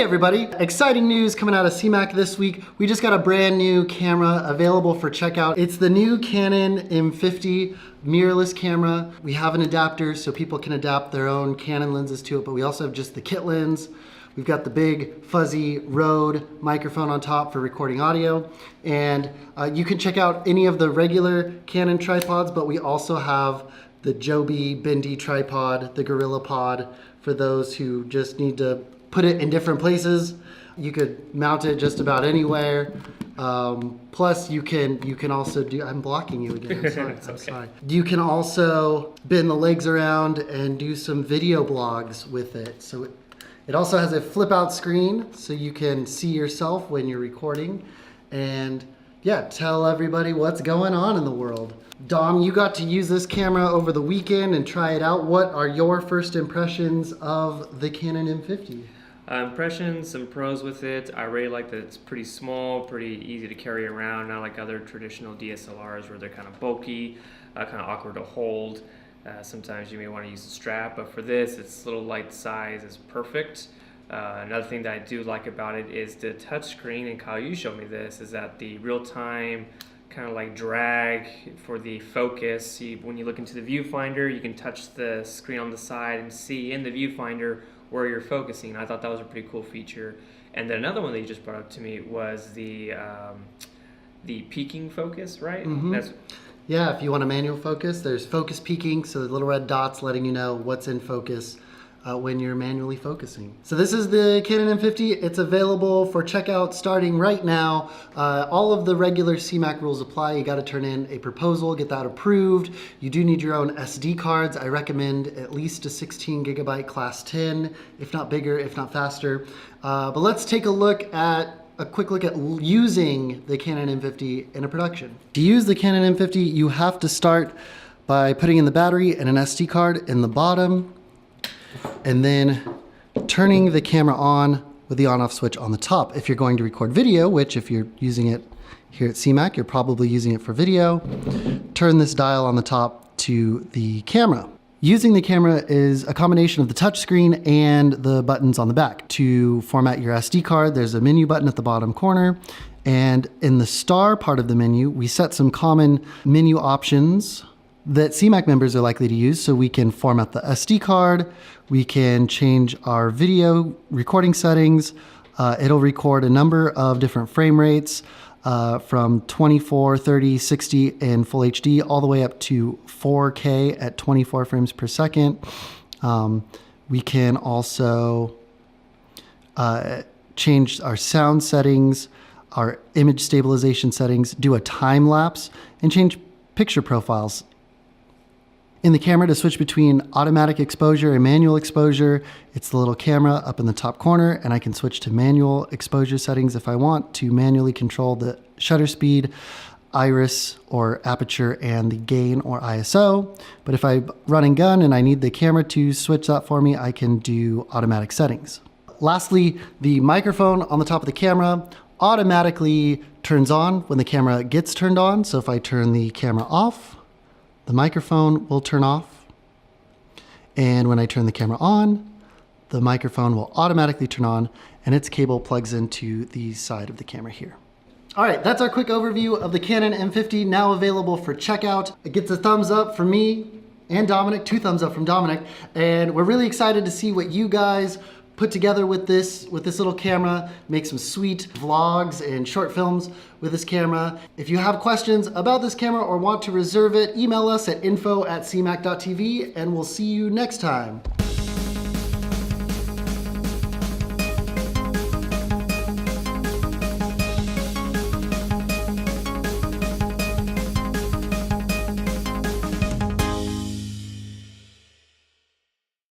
Hey everybody, exciting news coming out of CMAC this week. We just got a brand new camera available for checkout. It's the new Canon M50 mirrorless camera. We have an adapter so people can adapt their own Canon lenses to it, but we also have just the kit lens. We've got the big fuzzy Rode microphone on top for recording audio. And you can check out any of the regular Canon tripods, but we also have the Joby bendy tripod, the Gorilla Pod, for those who just need to put it in different places. You could mount it just about anywhere. Plus you can also do, I'm blocking you again, I'm sorry, I'm sorry. You can also bend the legs around and do some video blogs with it. So it also has a flip out screen so you can see yourself when you're recording. And yeah, tell everybody what's going on in the world. Dom, you got to use this camera over the weekend and try it out. What are your first impressions of the Canon M50? Impressions, some pros with it. I really like that it's pretty small, pretty easy to carry around, not like other traditional DSLRs where they're kind of bulky, kind of awkward to hold. Sometimes you may want to use a strap, but for this, its little light size is perfect. Another thing that I do like about it is the touchscreen, and Kyle, you showed me this, is that the real-time kind of like drag for the focus. When you look into the viewfinder, you can touch the screen on the side and see in the viewfinder where you're focusing. I thought that was a pretty cool feature. And then another one that you just brought up to me was the peaking focus, right? Mm-hmm. Yeah, if you want a manual focus, there's focus peaking, so the little red dots letting you know what's in focus when you're manually focusing. So this is the Canon M50. It's available for checkout starting right now. All of the regular CMAC rules apply. You gotta turn in a proposal, get that approved. You do need your own SD cards. I recommend at least a 16 gigabyte class 10, if not bigger, if not faster. But let's take a quick look at using the Canon M50 in a production. To use the Canon M50, you have to start by putting in the battery and an SD card in the bottom, and then turning the camera on with the on-off switch on the top. If you're going to record video, which if you're using it here at CMAC, you're probably using it for video, turn this dial on the top to the camera. Using the camera is a combination of the touchscreen and the buttons on the back. To format your SD card, there's a menu button at the bottom corner. And in the star part of the menu, we set some common menu options that CMAC members are likely to use. So we can format the SD card, we can change our video recording settings. It'll record a number of different frame rates from 24, 30, 60 in full HD all the way up to 4K at 24 frames per second. We can also change our sound settings, our image stabilization settings, do a time lapse, and change picture profiles. In the camera, to switch between automatic exposure and manual exposure, it's the little camera up in the top corner, and I can switch to manual exposure settings if I want to manually control the shutter speed, iris or aperture, and the gain or ISO. But if I run and gun and I need the camera to switch that for me, I can do automatic settings. Lastly, the microphone on the top of the camera automatically turns on when the camera gets turned on. So if I turn the camera off, the microphone will turn off. And when I turn the camera on, the microphone will automatically turn on, and its cable plugs into the side of the camera here. All right, that's our quick overview of the Canon M50, now available for checkout. It gets a thumbs up from me and Dominic, 2 thumbs up from Dominic, and we're really excited to see what you guys put together with this little camera, make some sweet vlogs and short films with this camera. If you have questions about this camera or want to reserve it, email us at info@cmac.tv, and we'll see you next time.